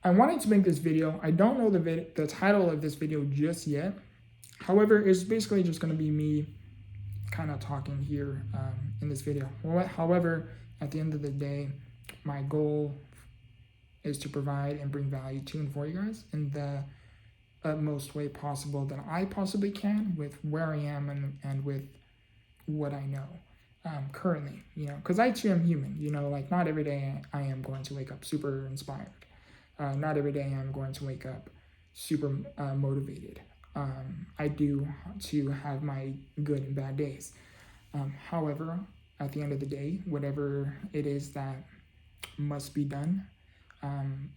I wanted to make this video. I don't know the title of this video just yet. However, it's basically just going to be me kind of talking here in this video. However, at the end of the day, my goal is to provide and bring value to and for you guys in the utmost way possible that I possibly can, with where I am and with what I know currently, because I too am human, like not every day I am going to wake up super inspired. Not every day I'm going to wake up super motivated. I do to have my good and bad days. However, at the end of the day, whatever it is that must be done,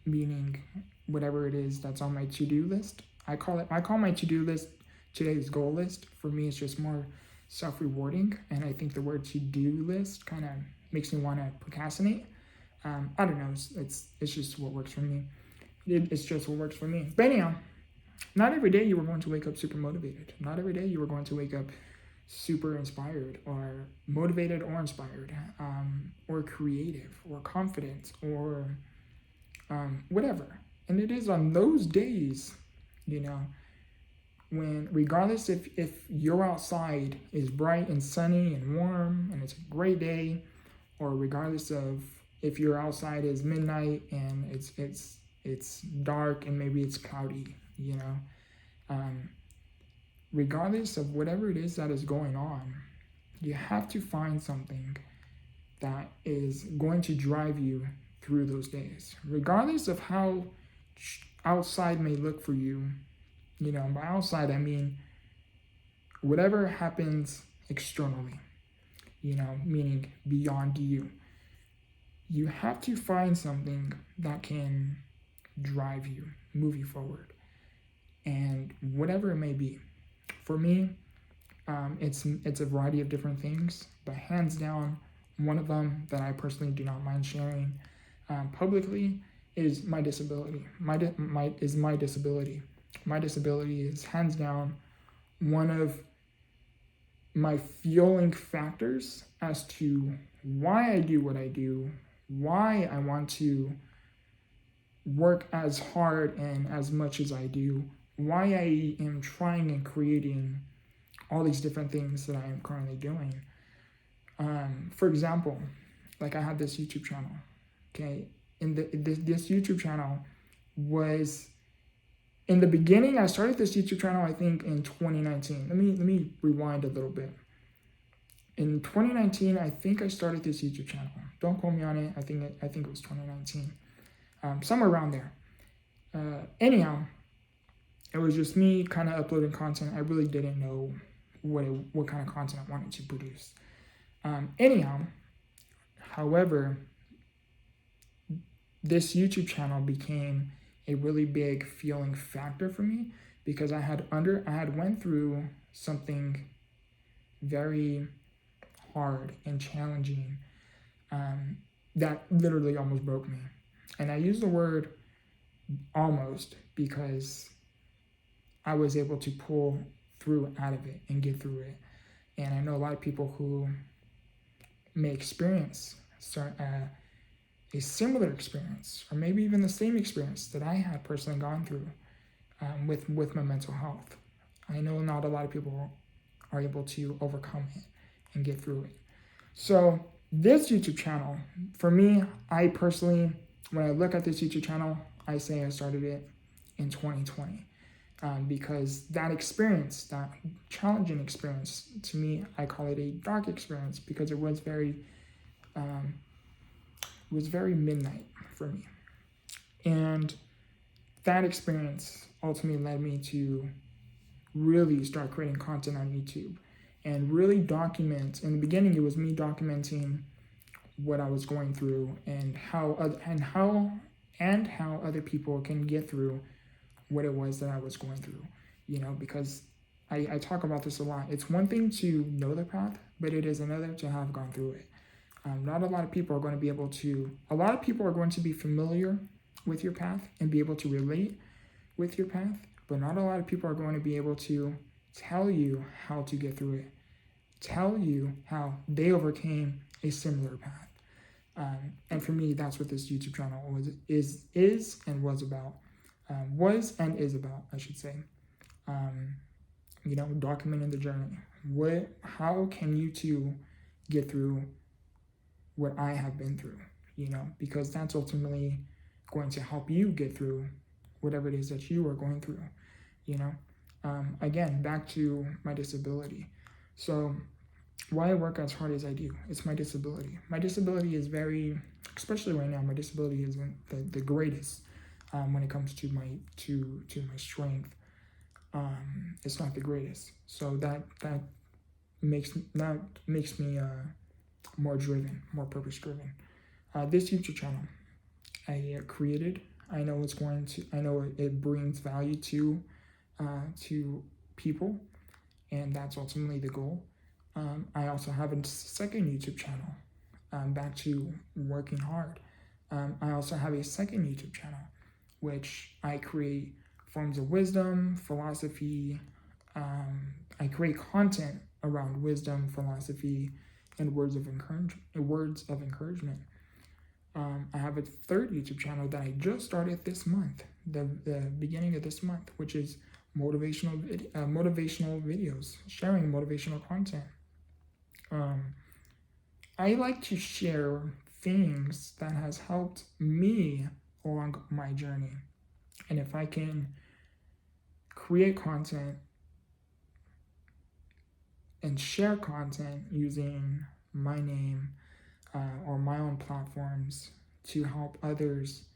meaning whatever it is that's on my to-do list, I call my to-do list today's goal list. For me, it's just more self-rewarding, and I think the word to-do list kind of makes me want to procrastinate. I don't know, it's just what works for me. It's just what works for me. But anyhow, not every day you are going to wake up super motivated. Not every day you are going to wake up super inspired or motivated or inspired, or creative or confident or whatever. And it is on those days, when regardless if your outside is bright and sunny and warm and it's a great day, or regardless of if your outside is midnight and it's dark and maybe it's cloudy, regardless of whatever it is that is going on, you have to find something that is going to drive you through those days, regardless of how outside may look for you. By outside, I mean whatever happens externally, meaning beyond you. You have to find something that can drive you, move you forward, and whatever it may be. For me, it's a variety of different things, but hands down, one of them that I personally do not mind sharing publicly is my disability. My disability. My disability is hands down one of my fueling factors as to why I do what I do, why I want to work as hard and as much as I do, why I am trying and creating all these different things that I am currently doing. For example, like I have this YouTube channel, okay? This YouTube channel was, in the beginning, I started this YouTube channel, I think, in 2019. Let me rewind a little bit. In 2019, I think I started this YouTube channel. Don't quote me on it. I think it was 2019, somewhere around there. Anyhow, it was just me kind of uploading content. I really didn't know what kind of content I wanted to produce. However, this YouTube channel became a really big fueling factor for me, because I had went through something very hard and challenging that literally almost broke me. And I use the word almost because I was able to pull through out of it and get through it. And I know a lot of people who may experience a similar experience, or maybe even the same experience that I had personally gone through with my mental health. I know not a lot of people are able to overcome it and get through it. So this YouTube channel, for me, I personally, when I look at this YouTube channel, I say I started it in 2020. Because that experience, that challenging experience, to me, I call it a dark experience, because it was very midnight for me. And that experience ultimately led me to really start creating content on YouTube and really document. In the beginning, it was me documenting what I was going through and how other people can get through what it was that I was going through, because I talk about this a lot. It's one thing to know the path, but it is another to have gone through it. Not a lot of people are going to be able to, a lot of people are going to be familiar with your path and be able to relate with your path, but not a lot of people are going to be able to tell you how to get through it, tell you how they overcame a similar path. And for me, that's what this YouTube channel is and was about. Was and is about, I should say. Documenting the journey. How can you two get through what I have been through? Because that's ultimately going to help you get through whatever it is that you are going through. Again, back to my disability. So why I work as hard as I do, it's my disability. My disability is especially right now, my disability isn't the greatest when it comes to my strength. It's not the greatest. So that makes me more driven, more purpose driven. This YouTube channel I created, I know it brings value to people, and that's ultimately the goal. I also have a second YouTube channel, back to working hard. I also have a second YouTube channel, which I create forms of wisdom, philosophy. I create content around wisdom, philosophy, and words of encouragement. I have a third YouTube channel that I just started this month, the beginning of this month, which is motivational videos, sharing motivational content. I like to share things that has helped me along my journey. And if I can create content and share content using my name or my own platforms to help others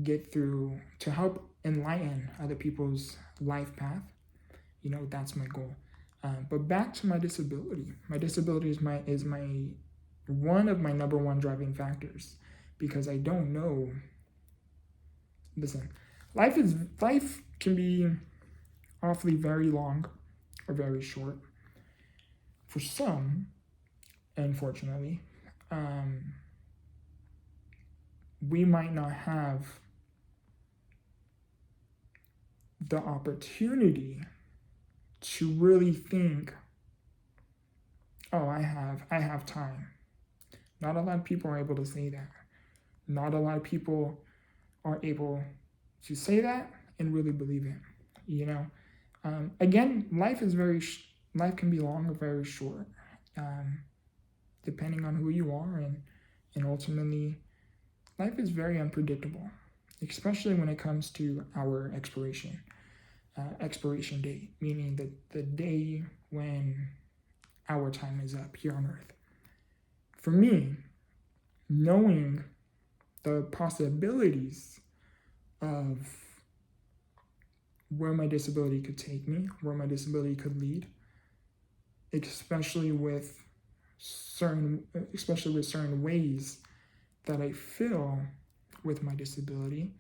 to help enlighten other people's life path, that's my goal. But back to my disability. My disability is one of my number one driving factors, because I don't know. Listen, life can be awfully very long or very short. For some, unfortunately, we might not have the opportunity to really think, oh, I have time. Not a lot of people are able to say that. Not a lot of people are able to say that and really believe it. Again, life can be long or very short, depending on who you are, and ultimately, life is very unpredictable, especially when it comes to our expiration date, meaning the day when our time is up here on Earth. For me, knowing the possibilities of where my disability could take me, where my disability could lead, especially with certain ways that I feel with my disability,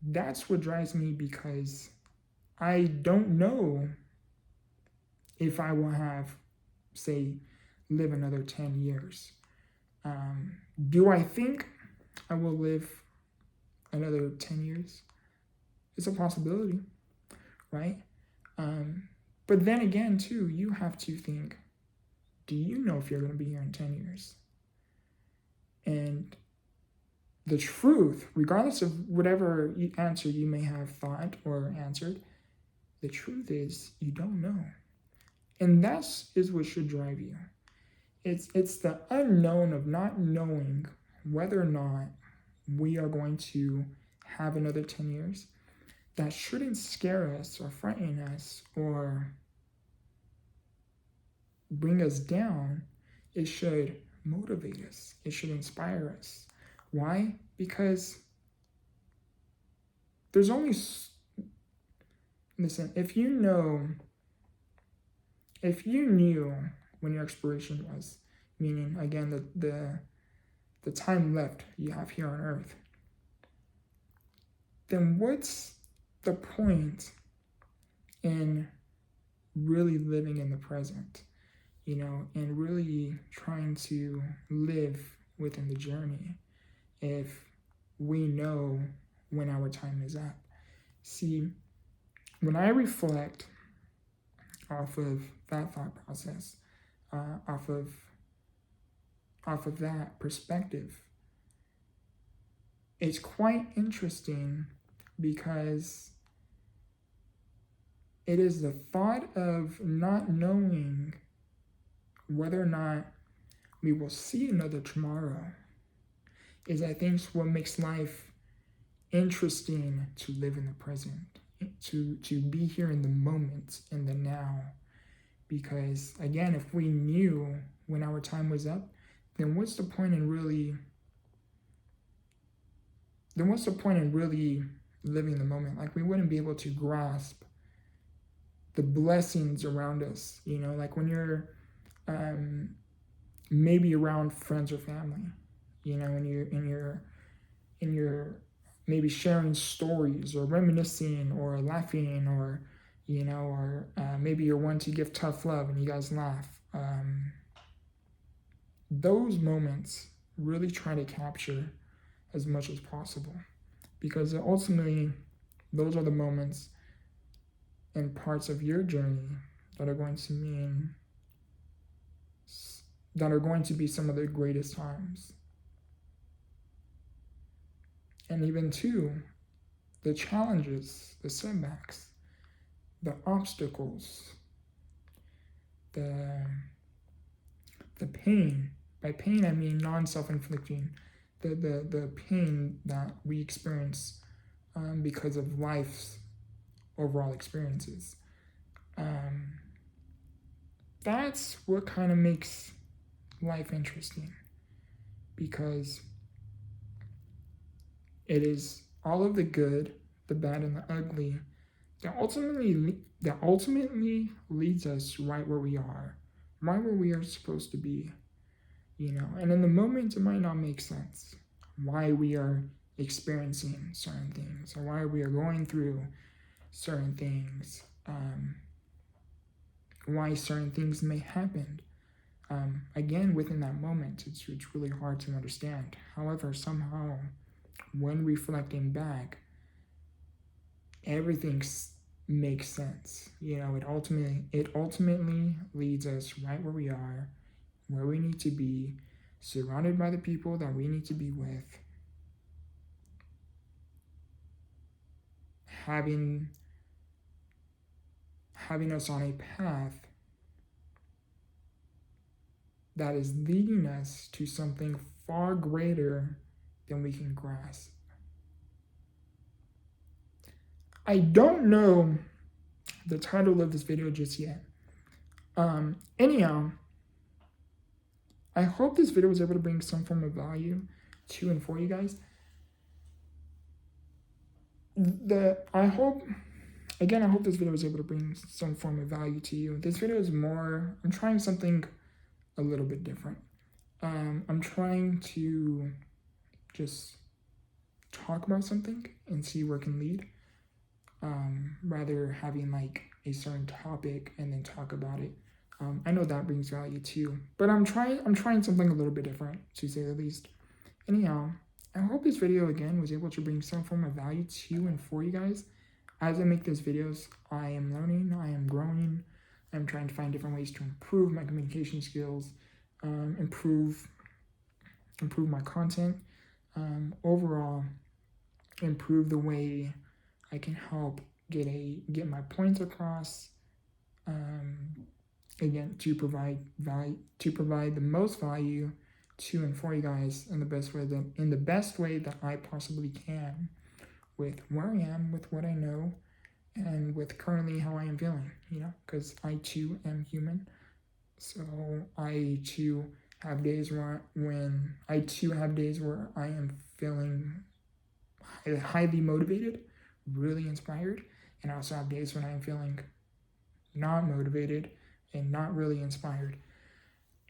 that's what drives me, because I don't know if I will live another 10 years. Do I think I will live another 10 years? It's a possibility, right? But then again, too, you have to think, do you know if you're going to be here in 10 years? And the truth, regardless of whatever answer you may have thought or answered, the truth is you don't know. And that is what should drive you. It's the unknown of not knowing whether or not we are going to have another 10 years. That shouldn't scare us or frighten us or bring us down. It should motivate us. It should inspire us. Why? Because there's only... Listen, if you knew when your expiration was, meaning, again, the time left you have here on Earth, then what's the point in really living in the present, and really trying to live within the journey if we know when our time is up? See, when I reflect off of that thought process, off of off of that perspective, it's quite interesting because it is the thought of not knowing whether or not we will see another tomorrow is, I think, what makes life interesting, to live in the present, to be here in the moment, in the now. Because again, if we knew when our time was up, then what's the point in really living the moment? Like, we wouldn't be able to grasp the blessings around us, like when you're maybe around friends or family, and you're maybe sharing stories or reminiscing or laughing, or maybe you're one to give tough love and you guys laugh. Those moments, really try to capture as much as possible, because ultimately those are the moments and parts of your journey that are going to be some of the greatest times. And even too, the challenges, the setbacks, the obstacles, the pain. By pain, I mean non-self-inflicting. The pain that we experience because of life's overall experiences. That's what kind of makes life interesting, because it is all of the good, the bad, and the ugly that ultimately leads us right where we are supposed to be. And in the moment, it might not make sense why we are experiencing certain things, or why we are going through certain things, why certain things may happen. Again, within that moment, it's really hard to understand. However, somehow, when reflecting back, everything makes sense. It ultimately leads us right where we are, where we need to be, surrounded by the people that we need to be with, having us on a path that is leading us to something far greater than we can grasp. I don't know the title of this video just yet. Anyhow, I hope this video was able to bring some form of value to and for you guys. I hope this video was able to bring some form of value to you. This video is I'm trying something a little bit different. I'm trying to just talk about something and see where it can lead, rather having like a certain topic and then talk about it. I know that brings value too, but I'm trying something a little bit different, to say the least. Anyhow, I hope this video again was able to bring some form of value to and for you guys. As I make these videos, I am learning, I am growing, I'm trying to find different ways to improve my communication skills, improve my content, overall improve the way I can help get my points across, again, to provide the most value to and for you guys in the best way that I possibly can, with where I am, with what I know, and with currently how I am feeling, because I too am human. So I too have days where I am feeling highly motivated, really inspired, and I also have days when I am feeling not motivated and not really inspired.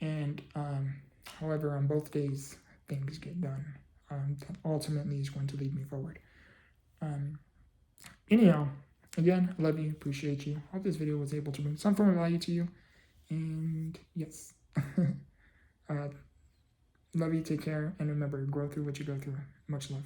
And however, on both days, things get done. Ultimately is going to lead me forward. Anyhow, again, I love you, appreciate you. Hope this video was able to bring some form of value to you. And yes, love you, take care, and remember, grow through what you go through. Much love.